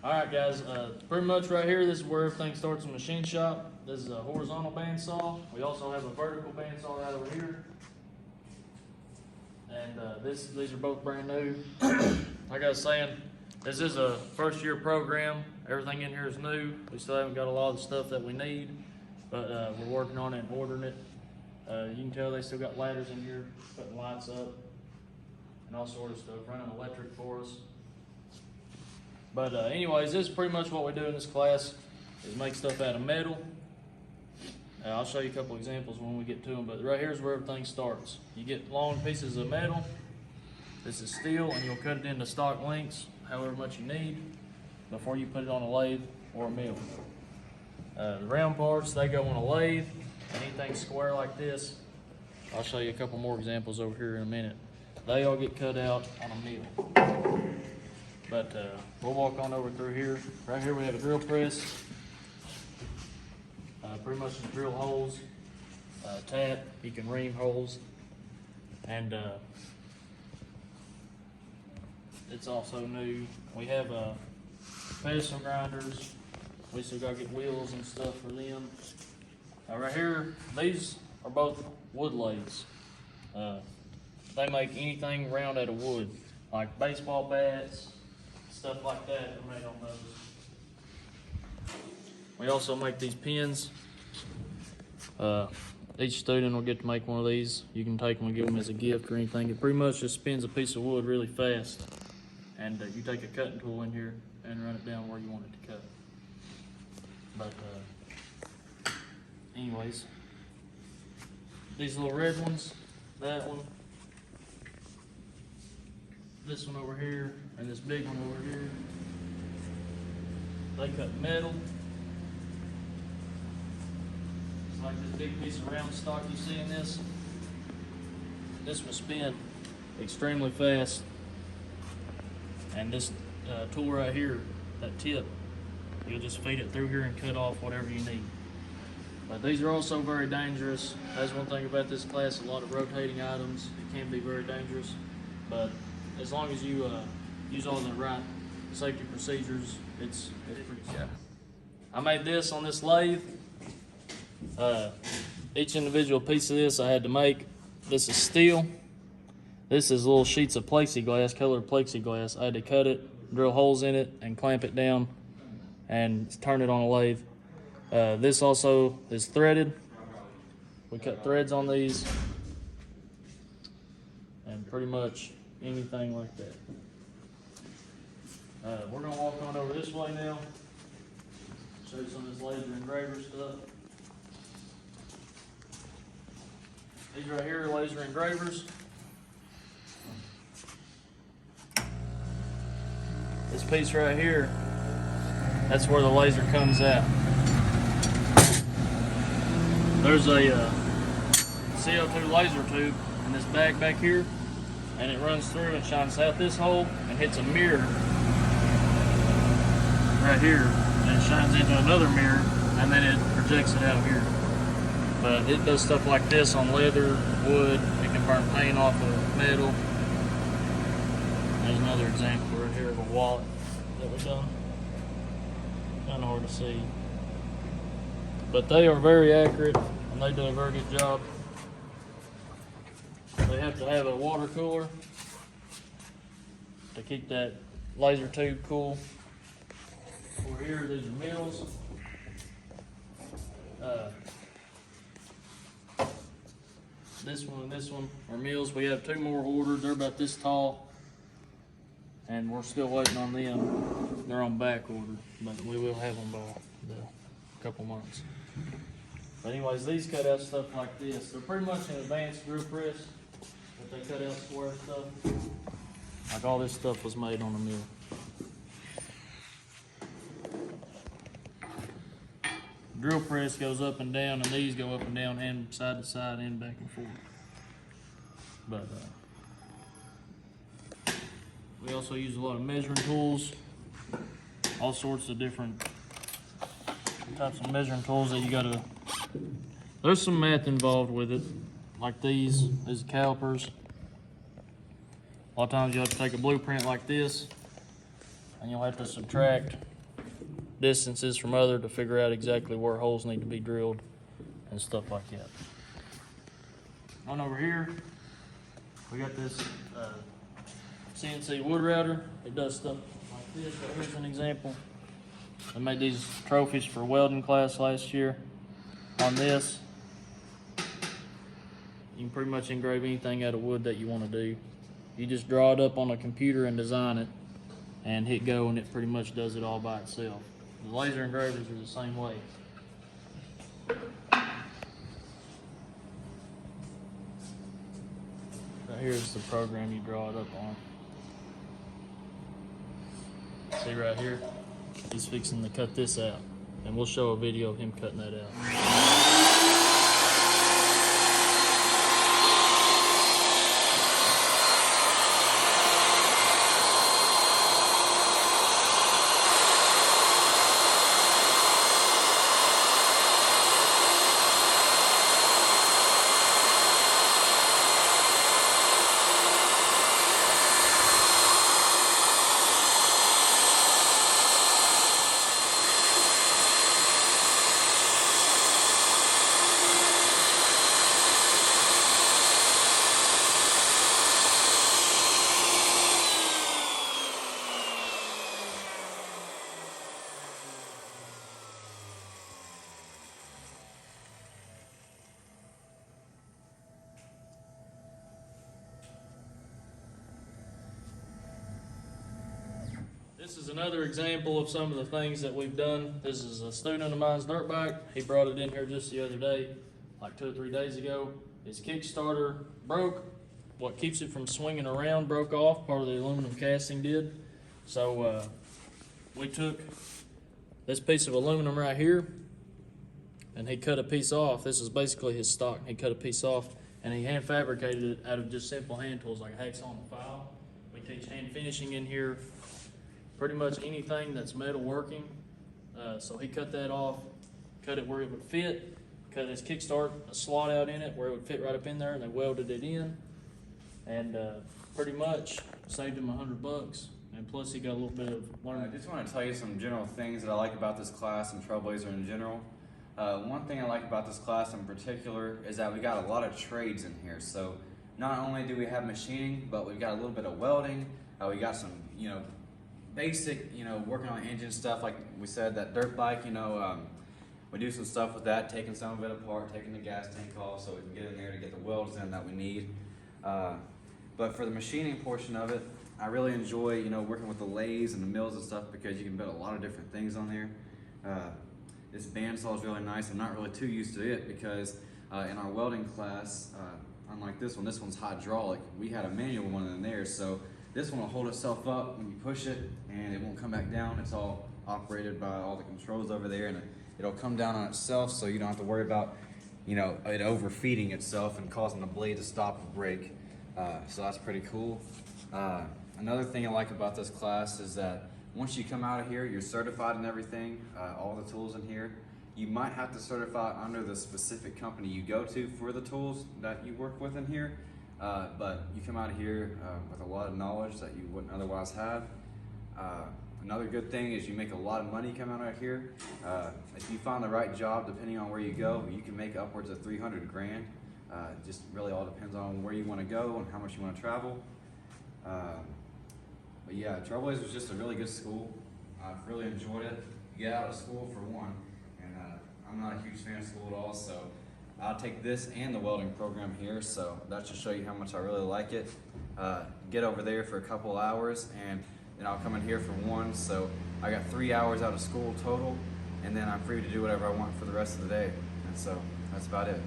Alright guys, pretty much right here, this is where everything starts in the machine shop. This is a horizontal bandsaw. We also have a vertical bandsaw right over here. And these are both brand new. Like I was saying, this is a first year program. Everything in here is new. We still haven't got a lot of the stuff that we need, but we're working on it and ordering it. You can tell they still got ladders in here, putting lights up, and all sorts of stuff, running electric for us. But anyways, this is pretty much what we do in this class, is make stuff out of metal. I'll show you a couple examples when we get to them, but right here is where everything starts. You get long pieces of metal. This is steel, and you'll cut it into stock lengths, however much you need, before you put it on a lathe or a mill. The round parts, they go on a lathe, and anything square like this, I'll show you a couple more examples over here in a minute. They all get cut out on a mill. But we'll walk on over through here. Right here we have a drill press. Pretty much just drill holes, tap, you can ream holes, and it's also new. We have pedestal grinders. We still gotta get wheels and stuff for them. Right here, these are both wood lathes. They make anything round out of wood, like baseball bats, stuff like that are made on those. We also make these pins. Each student will get to make one of these. You can take them and give them as a gift or anything. It pretty much just spins a piece of wood really fast. And you take a cutting tool in here and run it down where you want it to cut. But anyways, these little red ones, that one, this one over here, and this big one over here, they cut metal. It's like this big piece of round stock you see in this. This will spin extremely fast. And this tool right here, that tip, you'll just feed it through here and cut off whatever you need. But these are also very dangerous. That's one thing about this class, a lot of rotating items. It can be very dangerous. But as long as you use all the right safety procedures, it's pretty safe. I made this on this lathe. Each individual piece of this I had to make. This is steel. This is little sheets of plexiglass, colored plexiglass. I had to cut it, drill holes in it, and clamp it down and turn it on a lathe. This also is threaded. We cut threads on these and pretty much anything like that. We're gonna walk on over this way now. Show you some of this laser engraver stuff. These right here are laser engravers. This piece right here, that's where the laser comes out. There's a CO2 laser tube in this bag back here, and it runs through and shines out this hole and hits a mirror right here, and it shines into another mirror, and then it projects it out here. But it does stuff like this on leather, wood. It can burn paint off of metal. There's another example right here of a wallet that we've done. Kind of hard to see. But they are very accurate, and they do a very good job. They have to have a water cooler to keep that laser tube cool. Over here, these are mills. This one and this one are mills. We have two more ordered. They're about this tall, and we're still waiting on them. They're on back order, but we will have them by a couple months. But anyways, these cut out stuff like this. They're pretty much an advanced drill press, but they cut out square stuff. Like all this stuff was made on a mill. Drill press goes up and down, and these go up and down and side to side and back and forth. But we also use a lot of measuring tools, all sorts of different types of measuring tools that you gotta, there's some math involved with it, like these calipers. A lot of times you have to take a blueprint like this, and you'll have to subtract distances from other to figure out exactly where holes need to be drilled and stuff like that. On over here, we got this CNC wood router. It does stuff like this. But here's an example. I made these trophies for welding class last year. On this, you can pretty much engrave anything out of wood that you want to do. You just draw it up on a computer and design it and hit go, and it pretty much does it all by itself. The laser engravers are the same way. Right here is the program you draw it up on. See right here? He's fixing to cut this out, and we'll show a video of him cutting that out. This is another example of some of the things that we've done. This is a student of mine's dirt bike. He brought it in here just the other day, like 2 or 3 days ago. His Kickstarter broke. What keeps it from swinging around broke off. Part of the aluminum casting did. So we took this piece of aluminum right here, and he cut a piece off. This is basically his stock. He cut a piece off, and he hand fabricated it out of just simple hand tools like a hacksaw and a file. We teach hand finishing in here. Pretty much anything that's metal working. So he cut that off, cut it where it would fit, cut his kickstart a slot out in it where it would fit right up in there, and they welded it in, and pretty much saved him $100. And plus he got a little bit of learning. I just want to tell you some general things that I like about this class and Trailblazer in general. One thing I like about this class in particular is that we got a lot of trades in here. So not only do we have machining, but we've got a little bit of welding. We got some, basic, working on engine stuff. Like we said, that dirt bike, we do some stuff with that, taking some of it apart, taking the gas tank off so we can get in there to get the welds in that we need. But for the machining portion of it, I really enjoy, working with the lathes and the mills and stuff because you can build a lot of different things on there. This bandsaw is really nice. I'm not really too used to it because in our welding class, unlike this one's hydraulic. We had a manual one in there, so this one will hold itself up when you push it and it won't come back down. It's all operated by all the controls over there, and it'll come down on itself, so you don't have to worry about it overfeeding itself and causing the blade to stop or break. So that's pretty cool. Another thing I like about this class is that once you come out of here, you're certified in everything, all the tools in here. You might have to certify under the specific company you go to for the tools that you work with in here. But you come out of here with a lot of knowledge that you wouldn't otherwise have. Another good thing is you make a lot of money coming out of here. If you find the right job, depending on where you go, you can make upwards of 300 grand. Just really all depends on where you want to go and how much you want to travel. But yeah, Trailblazer is just a really good school. I've really enjoyed it. You get out of school for one, and I'm not a huge fan of school at all, so I'll take this and the welding program here, so that should show you how much I really like it. Get over there for a couple hours, and then I'll come in here for one, so I got 3 hours out of school total, and then I'm free to do whatever I want for the rest of the day. And so that's about it.